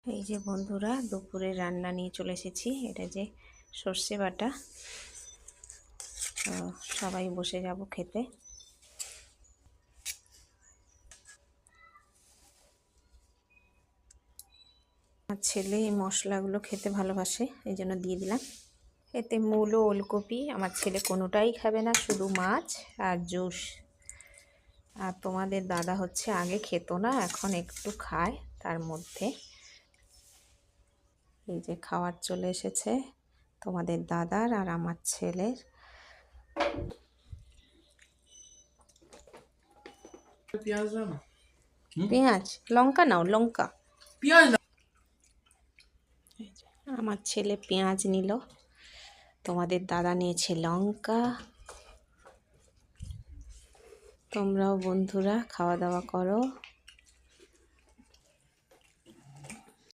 এই যে বন্ধুরা, দুপুরে রান্না নিয়ে চলে এসেছি। এটা যে সর্ষে বাটা, তো সবাই বসে যাব খেতে। আমার ছেলে এই মশলাগুলো খেতে ভালোবাসে, এই জন্য দিয়ে দিলাম। এতে মূলো, ওলকপি, আমার ছেলে কোনোটাই খাবে না, শুধু মাছ আর জুস। আর তোমাদের দাদা হচ্ছে আগে খেত না, এখন একটু খায়। তার মধ্যে এই যে খাবার চলে এসেছে তোমাদের দাদার আর আমার ছেলের। পেঁয়াজ, লঙ্কা নাও, লঙ্কা। আমার ছেলে পেঁয়াজ নিল, তোমাদের দাদা নিয়েছে লঙ্কা। তোমরাও বন্ধুরা খাওয়া দাওয়া করো।